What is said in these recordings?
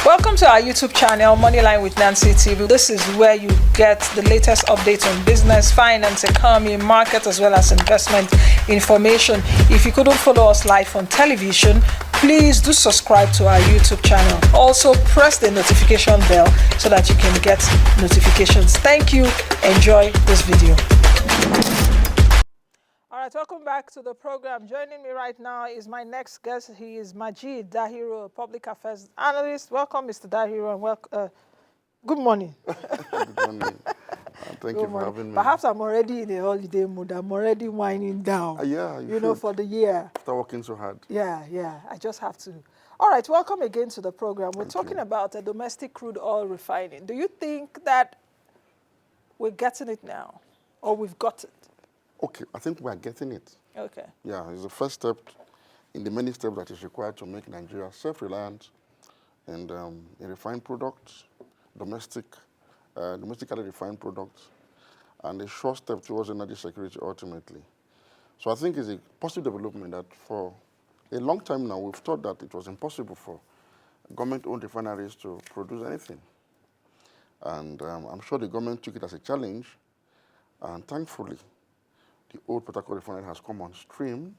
Welcome to our YouTube channel, Moneyline with Nancy TV. This is where you get the latest updates on business, finance, economy, market, as well as investment information. If you couldn't follow us live on television, please do subscribe to our YouTube channel. Also, press the notification bell so that you can get notifications. Thank you. Enjoy this video. All right, welcome back to the program. Joining me right now is my next guest. He is Majeed Dahiru, a public affairs analyst. Welcome, Mr. Dahiru, and welcome. Good morning. Good morning. Thank you for having me. Perhaps I'm already in a holiday mood. I'm already winding down. Yeah, you know, for the year. After working so hard. Yeah. I just have to. All right, welcome again to the program. We're talking about domestic crude oil refining. Do you think that we're getting it now, or we've got it? Okay, I think we are getting it. Okay. Yeah, it's the first step in the many steps that is required to make Nigeria self-reliant and in refined products, domestically refined products, and a short step towards energy security ultimately. So I think it's a positive development that for a long time now we've thought that it was impossible for government-owned refineries to produce anything. And I'm sure the government took it as a challenge, and thankfully, the old Port Harcourt refinery has come on stream,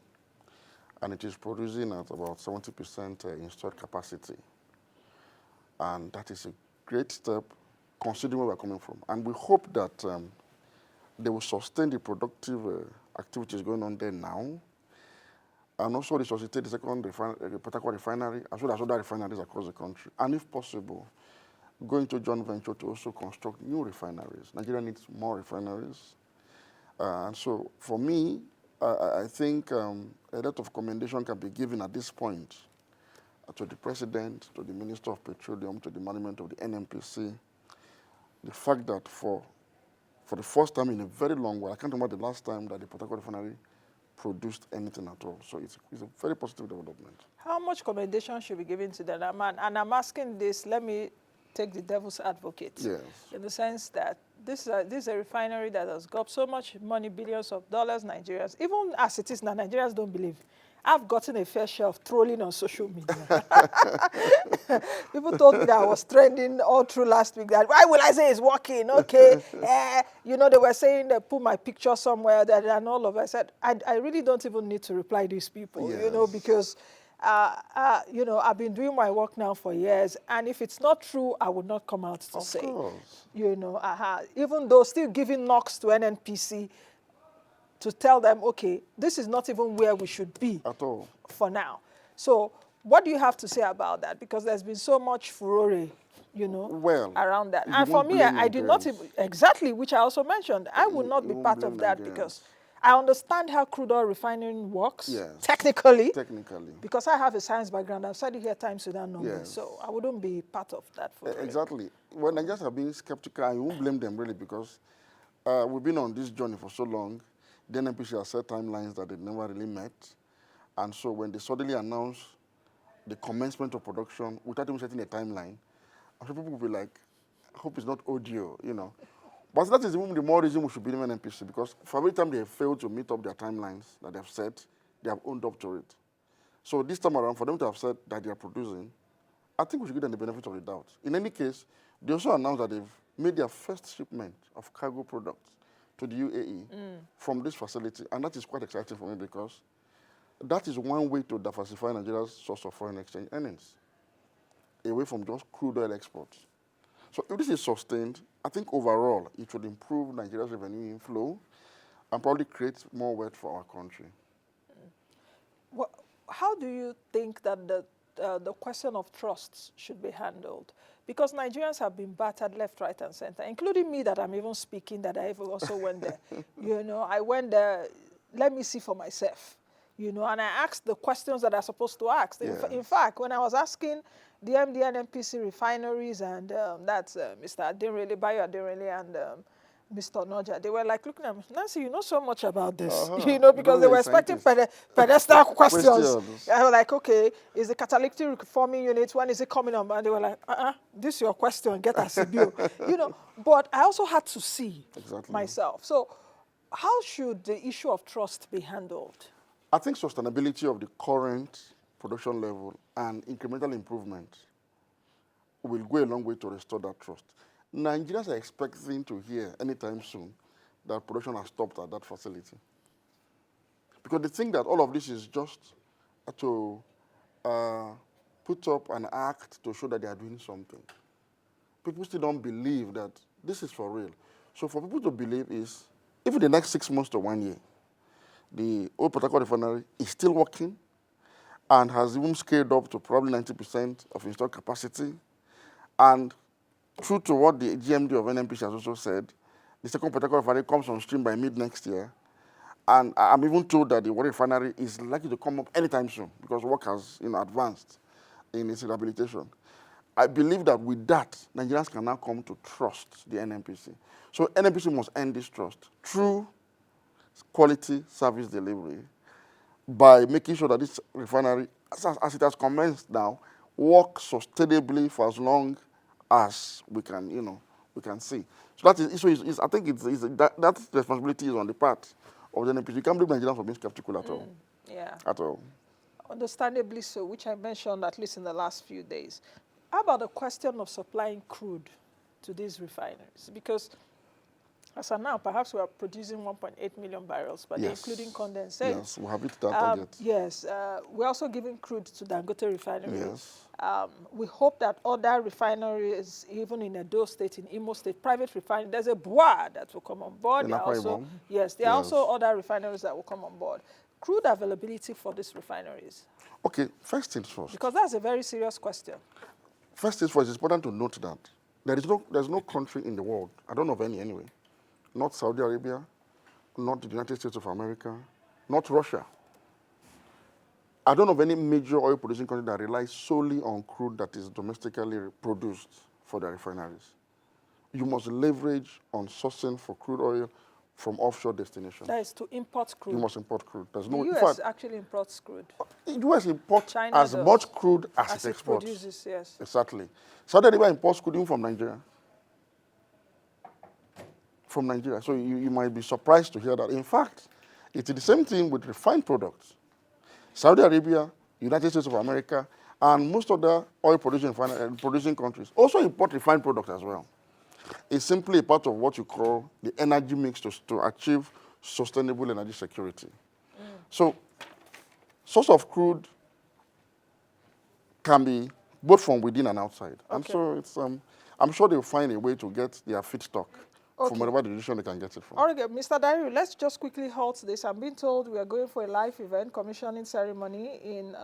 and it is producing at about 70% installed capacity. And that is a great step, considering where we're coming from. And we hope that they will sustain the productive activities going on there now, and also resuscitate the second Port Harcourt refinery, as well as other refineries across the country. And if possible, go into joint venture to also construct new refineries. Nigeria needs more refineries. And so, for me, I think a lot of commendation can be given at this point to the President, to the Minister of Petroleum, to the management of the NNPC. The fact that for the first time in a very long while, I can't remember the last time that the Port Harcourt refinery produced anything at all. So it's a very positive development. How much commendation should be given to them? And I'm asking this, let me take the devil's advocate. Yes. In the sense that this is a refinery that has got so much money, billions of dollars, Nigerians, even as it is now, Nigerians don't believe. I've gotten a fair share of trolling on social media. People told me that I was trending all through last week. That why will I say it's working? Okay. You know, they were saying they put my picture somewhere that, and all of it. I said, I really don't even need to reply to these people, Yes. you know, because you know, I've been doing my work now for years, and if it's not true, I would not come out to say. Of course. You know, even though still giving knocks to NNPC to tell them, okay, this is not even where we should be At all. for now. So what do you have to say about that? Because there's been so much furore, you know, around that. And for me, I did not even, exactly, which I also mentioned, I would not be part of that because I understand how crude oil refining works, Yes. technically, because I have a science background. I've studied here times without numbers, Yes. so I wouldn't be part of that. Exactly. Well, Nigerians are being skeptical, and you won't blame them really because we've been on this journey for so long. The NNPC has set timelines that they never really met, and so when they suddenly announce the commencement of production without even setting a timeline, I'm sure people will be like, I hope it's not audio, you know. But that is even the more reason we should believe in NNPC, because for every time they have failed to meet up their timelines that they have set, they have owned up to it. So this time around, for them to have said that they are producing, I think we should give them the benefit of the doubt. In any case, they also announced that they've made their first shipment of cargo products to the UAE from this facility, and that is quite exciting for me because that is one way to diversify Nigeria's source of foreign exchange earnings, away from just crude oil exports. So if this is sustained, I think overall it would improve Nigeria's revenue inflow and probably create more wealth for our country. Well, how do you think that the question of trust should be handled? Because Nigerians have been battered left, right, and center, including me that I'm even speaking, that I also went there. You know, I went there, let me see for myself, you know, and I asked the questions that I'm supposed to ask. Yes. In fact, when I was asking the MD and NPC refineries, and that's Mr. Adenrele, Bayo Adenrele, and Mr. Noja, they were like looking at me, Nancy, you know so much about this, you know, because they were expecting pedestal questions. I was like, okay, is the catalytic reforming unit, when is it coming on? And they were like, this is your question, get us a bill. You know, but I also had to see myself. So how should the issue of trust be handled? I think sustainability of the current production level and incremental improvement will go a long way to restore that trust. Nigerians are expecting to hear anytime soon that production has stopped at that facility. Because they think that all of this is just to put up an act to show that they are doing something. People still don't believe that this is for real. So for people to believe is, if in the next 6 months to 1 year, the old Port Harcourt refinery is still working and has even scaled up to probably 90% of installed capacity, and true to what the GMD of NNPC has also said, the second Port Harcourt refinery comes on stream by mid next year, and I'm even told that the Warri refinery is likely to come up anytime soon because work has advanced in its rehabilitation. I believe that with that, Nigerians can now come to trust the NNPC. So NNPC must earn this trust through quality service delivery by making sure that this refinery, as it has commenced now, works sustainably for as long as we can, we can see. So that is I think that responsibility is on the part of the NNPC. You can't blame Nigerians for being skeptical at all. Yeah. At all. Understandably so, which I mentioned at least in the last few days. How about the question of supplying crude to these refineries? Because as of now, perhaps we are producing 1.8 million barrels per day, including condensate. Yes, we have hit that target. Yes, we're also giving crude to Dangote refinery. Yes. We hope that other refineries, even in Edo State, in Imo State, private refineries, there's a BUA that will come on board. There are also, there are also other refineries that will come on board. Crude availability for these refineries. Okay, first things first. Because that's a very serious question. First things first, it's important to note that there's no country in the world, I don't know of any anyway, not Saudi Arabia, not the United States of America, not Russia. I don't know of any major oil producing country that relies solely on crude that is domestically produced for their refineries. You must leverage on sourcing for crude oil from offshore destinations. That is to import crude. You must import crude. There's the no, U.S. actually imports crude. The U.S. imports China as much crude as it exports. Produces, yes. Exactly. Saudi Arabia imports crude even from Nigeria. From Nigeria. So you might be surprised to hear that. In fact, it's the same thing with refined products. Saudi Arabia, United States of America, and most other oil producing countries also import refined products as well. It's simply a part of what you call the energy mix to achieve sustainable energy security. So, source of crude can be both from within and outside. Okay. And so it's, I'm sure they'll find a way to get their feedstock from wherever the region they can get it from. All right, Mr. Dahiru, let's just quickly halt this. I'm being told we are going for a live event commissioning ceremony in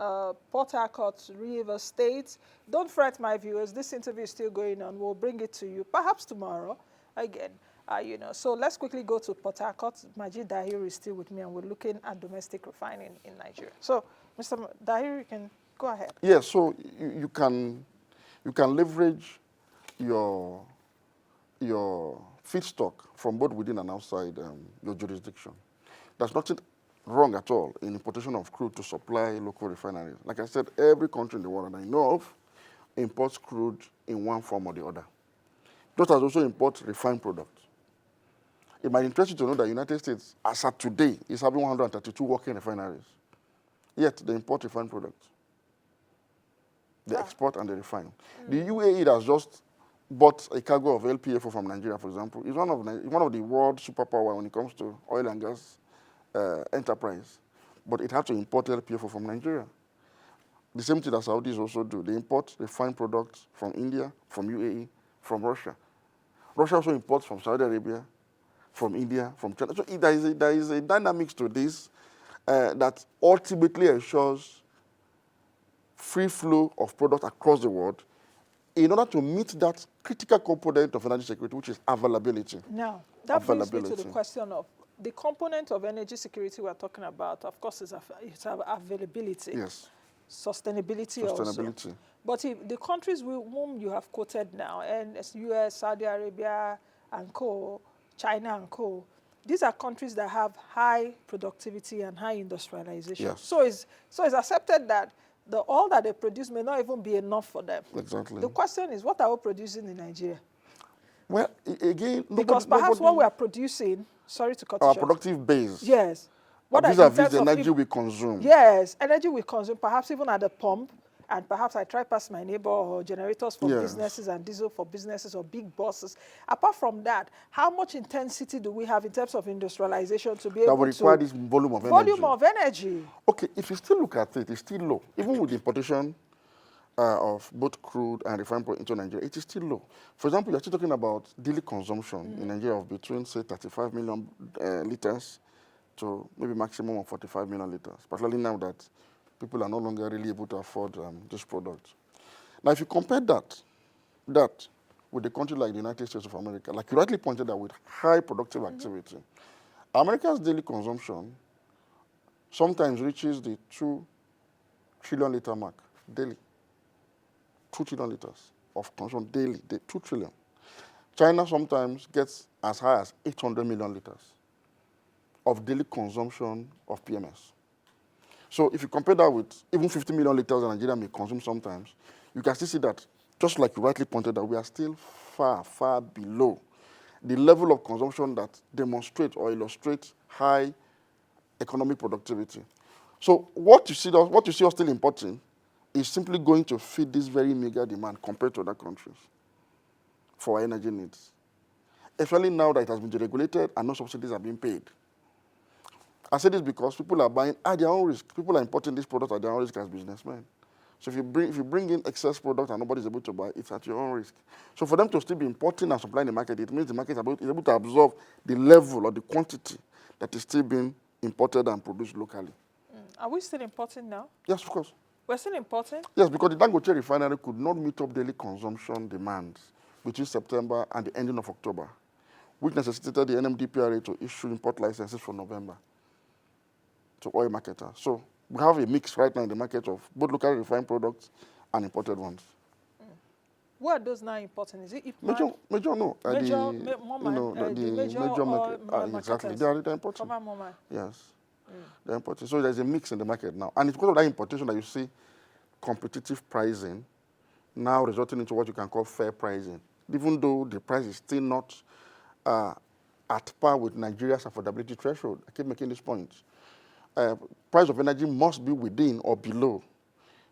Port Harcourt, Rivers State. Don't fret, my viewers. This interview is still going on. We'll bring it to you, perhaps tomorrow again. So let's quickly go to Port Harcourt. Majeed Dahiru is still with me, and we're looking at domestic refining in Nigeria. So, Mr. Dahiru, you can go ahead. Yes, so you can leverage your feedstock from both within and outside your jurisdiction. There's nothing wrong at all in importation of crude to supply local refineries. Like I said, every country in the world that I know of imports crude in one form or the other. Just as also imports refined products. It might interest you to know that the United States, as of today, is having 132 working refineries. Yet they import refined products. They export and they refine. The UAE has just bought a cargo of LPFO from Nigeria, for example. It's one of the world superpower when it comes to oil and gas enterprise. But it had to import LPFO from Nigeria. The same thing that Saudis also do. They import refined products from India, from UAE, from Russia. Russia also imports from Saudi Arabia, from India, from China. So there is a dynamics to this that ultimately ensures free flow of products across the world in order to meet that critical component of energy security, which is availability. Now, that brings me to the question of the component of energy security we're talking about, of course, is availability. Yes. Sustainability also. But if the countries whom you have quoted now, and US, Saudi Arabia, and co, China and co, these are countries that have high productivity and high industrialization. Yes. So it's accepted that the oil that they produce may not even be enough for them. Exactly. The question is, what are we producing in Nigeria? Well, again, because perhaps what we are producing, sorry to cut you short. Our productive base. Yes. What vis-a-vis the energy we consume. Yes, energy we consume, perhaps even at the pump. and perhaps I try pass my neighbor, or generators for Yes. businesses and diesel for businesses or big bosses. Apart from that, how much intensity do we have in terms of industrialization to be That able will require to this volume of volume energy. of energy? Okay, if you still look at it, it's still low. Even with the importation of both crude and refined product into Nigeria, it is still low. For example, you're still talking about daily consumption in Nigeria of between, say, 35 million liters to maybe maximum of 45 million liters, particularly now that people are no longer really able to afford this product. Now, if you compare that with a country like the United States of America, like you rightly pointed out, with high productive activity, America's daily consumption sometimes reaches the 2 trillion liter mark daily. 2 trillion liters of consumption daily, 2 trillion. China sometimes gets as high as 800 million liters of daily consumption of PMS. So if you compare that with even 50 million liters that Nigeria may consume sometimes, you can still see that, just like you rightly pointed out, we are still far, far below the level of consumption that demonstrates or illustrates high economic productivity. So what you see us still importing is simply going to feed this very meager demand compared to other countries for our energy needs. Especially now that it has been deregulated and no subsidies are being paid. I say this because people are buying at their own risk. People are importing this product at their own risk as businessmen. So if you bring in excess product and nobody is able to buy, it's at your own risk. So for them to still be importing and supplying the market, it means the market is able to absorb the level or the quantity that is still being imported and produced locally. Are we still importing now? Yes, of course. We're still importing? Yes, because the Dangote refinery could not meet up daily consumption demands between September and the ending of October, which necessitated the NMDPRA to issue import licenses for November to oil marketers. So we have a mix right now in the market of both locally refined products and imported ones. Where are those now importing? Is it Major, no. Major Major market. Exactly. They're importing. Yes. They're importing. So there's a mix in the market now. And it's because of that importation that you see competitive pricing now resulting into what you can call fair pricing. Even though the price is still not at par with Nigeria's affordability threshold. I keep making this point. Price of energy must be within or below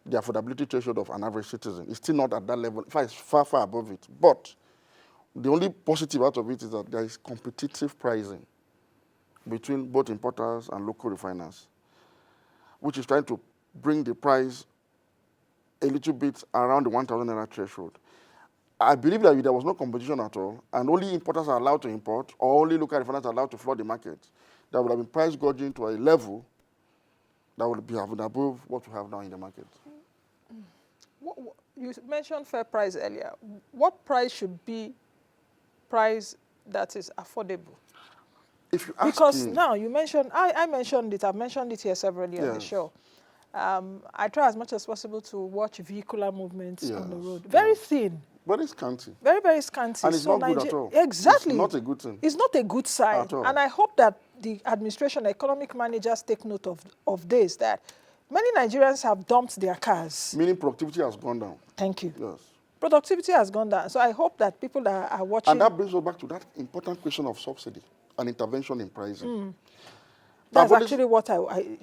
the affordability threshold of an average citizen. It's still not at that level. In fact, it's far, far above it. But the only positive out of it is that there is competitive pricing between both importers and local refiners, which is trying to bring the price a little bit around the 1,000 naira threshold. I believe that if there was no competition at all, and only importers are allowed to import, or only local refiners are allowed to flood the market, there would have been price gouging to a level that would be above what we have now in the market. You mentioned fair price earlier. What price should be price that is affordable? If you ask because me, now you mentioned, I mentioned it, I've mentioned it here severally on the show. I try as much as possible to watch vehicular movements on the road. Very thin. Very scanty. Very, very scanty. And it's not good at all. Exactly. It's not a good thing. It's not a good sign. At all. And I hope that the administration, economic managers take note of this, that many Nigerians have dumped their cars. Meaning productivity has gone down. Thank you. Yes. Productivity has gone down. So I hope that people that are watching... And that brings us back to that important question of subsidy and intervention in pricing. That's actually what yes.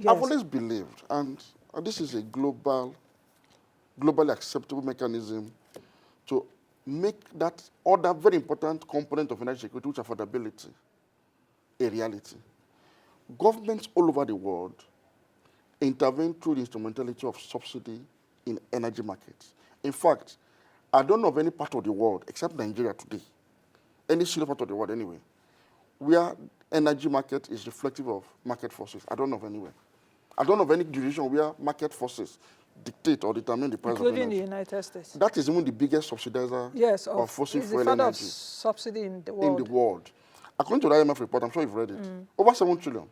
I've always believed, and this is a globally acceptable mechanism to make that other very important component of energy security, which is affordability, a reality. Governments all over the world intervene through the instrumentality of subsidy in energy markets. In fact, I don't know of any part of the world, except Nigeria today, any single part of the world anyway, where energy market is reflective of market forces. I don't know of anywhere. I don't know of any jurisdiction where market forces dictate or determine the price of energy. Including the United States. That is even the biggest subsidizer of fossil fuel energy. Of subsidy in the world. In the world. According to the IMF report, I'm sure you've read it, over 7 trillion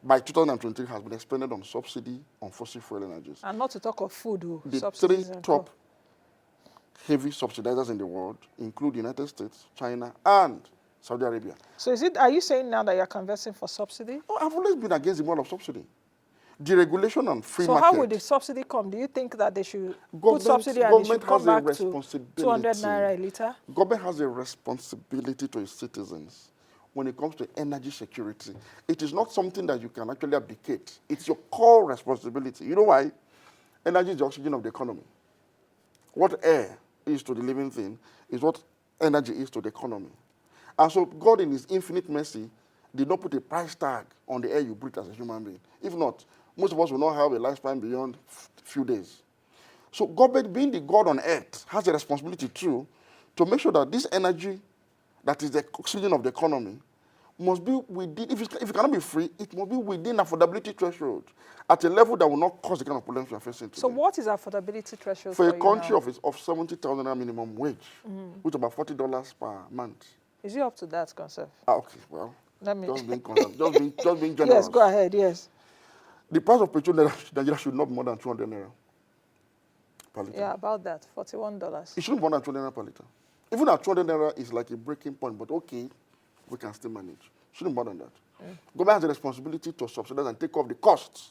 by 2023 has been expended on subsidy on fossil fuel energies. And not to talk of food. The 3 top heavy subsidizers in the world include the United States, China, and Saudi Arabia. So are you saying now that you're conversing for subsidy? Oh, I've always been against the model of subsidy. Deregulation and free market. So how would the subsidy come? Do you think that they should put subsidy and it should come back to 200 naira a litre? Government has a responsibility to its citizens when it comes to energy security. It is not something that you can actually abdicate. It's your core responsibility. You know why? Energy is the oxygen of the economy. What air is to the living thing is what energy is to the economy. And so God, in his infinite mercy, did not put a price tag on the air you breathe as a human being. If not, most of us will not have a lifespan beyond a few days. So government, being the God on earth, has a responsibility too to make sure that this energy that is the oxygen of the economy must be within, if it cannot be free, it must be within affordability threshold at a level that will not cause the kind of problems we are facing today. So what is affordability threshold for for a you country now? of 70,000 minimum wage, which is about $40 per month? Is it up to that, Conserve? Okay, well, Let me... just being just being generous. Yes, go ahead, yes. The price of petrol in Nigeria should not be more than 200 naira per liter. Yeah, about that, $41. It shouldn't be more than 200 naira per liter. Even at 200 naira is like a breaking point, but okay, we can still manage. Shouldn't be more than that. Government has a responsibility to subsidize and take off the costs.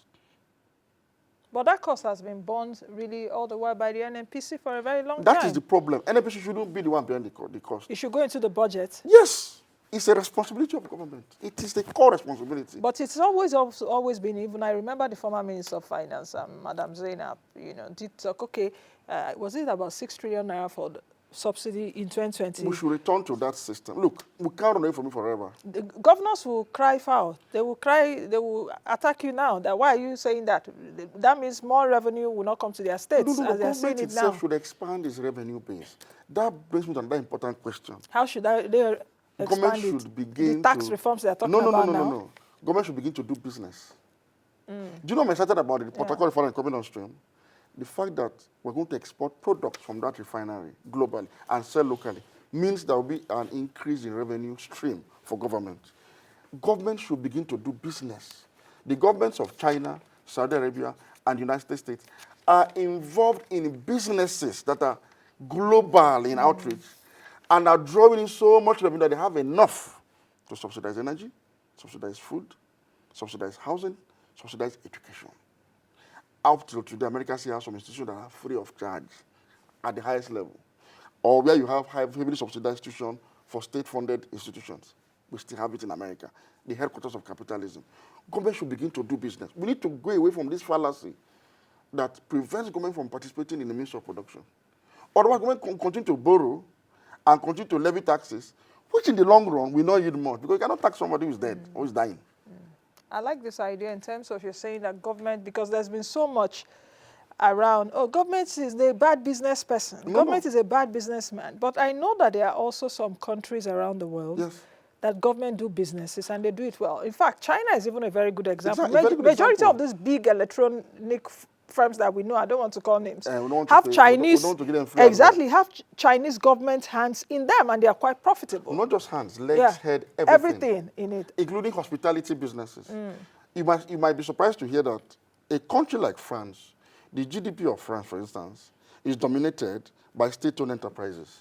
But that cost has been borne really all the while by the NNPC for a very long time. That is the problem. NNPC shouldn't be the one behind the cost. It should go into the budget. Yes. It's a responsibility of the government. It is the core responsibility. But it's always been, even I remember the former Minister of Finance, Madam Zainab, did talk, okay, was it about 6 trillion naira for the subsidy in 2020? We should return to that system. Look, we can't run away from it forever. The governors will cry foul. They will cry, they will attack you now. That why are you saying that? That means more revenue will not come to their states. No, as they are seeing government it itself now. should expand its revenue base. That brings me to another important question. How should they expand Government it? should begin the tax reforms they are talking about now? No. Government should begin to do business. Do you know I'm excited about it? The Port Harcourt refinery coming on stream. The fact that we're going to export products from that refinery globally and sell locally means there will be an increase in revenue stream for government. Government should begin to do business. The governments of China, Saudi Arabia, and the United States are involved in businesses that are global in outreach and are drawing in so much revenue that they have enough to subsidize energy, subsidize food, subsidize housing, subsidize education. Up till today, America still has some institutions that are free of charge at the highest level. Or where you have heavily subsidized institutions for state-funded institutions. We still have it in America, the headquarters of capitalism. Government should begin to do business. We need to go away from this fallacy that prevents government from participating in the means of production. Otherwise, government can continue to borrow and continue to levy taxes, which in the long run will not yield much, because you cannot tax somebody who's dead or who's dying. I like this idea in terms of you're saying that government, because there's been so much around, oh, government is a bad business person. Government is a bad businessman. But I know that there are also some countries around the world that government do businesses and they do it well. In fact, China is even a very good example. Majority of these big electronic firms that we know, I don't want to call names, have Chinese, have Chinese government hands in them, and they are quite profitable. Not just hands, legs, head, everything in it, including hospitality businesses. You might be surprised to hear that a country like France, the GDP of France, for instance, is dominated by state-owned enterprises.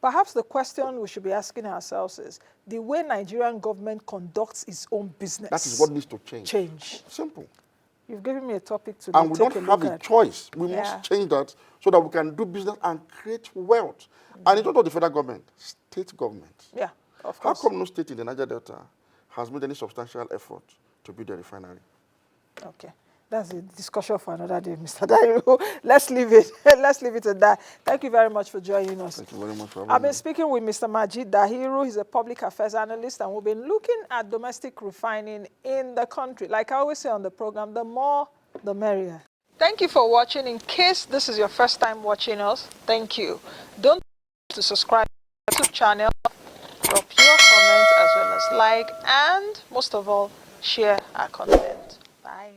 Perhaps the question we should be asking ourselves is the way Nigerian government conducts its own business. That is what needs to change. Simple. You've given me a topic to and we don't have a choice. We must change that so that we can do business and create wealth. And it's not the federal government, state government. Yeah, of course. How come no state in the Niger Delta has made any substantial effort to build a refinery? Okay. That's a discussion for another day, Mr. Dahiru. Let's leave it. Let's leave it at that. Thank you very much for joining us. Thank you very much for having me. I've been speaking with Mr. Majeed Dahiru. He's a public affairs analyst, and we've been looking at domestic refining in the country. Like I always say on the program, the more, the merrier. Thank you for watching. In case this is your first time watching us, thank you. Don't forget to subscribe to the channel, drop your comments as well as like, and most of all, share our content. Bye.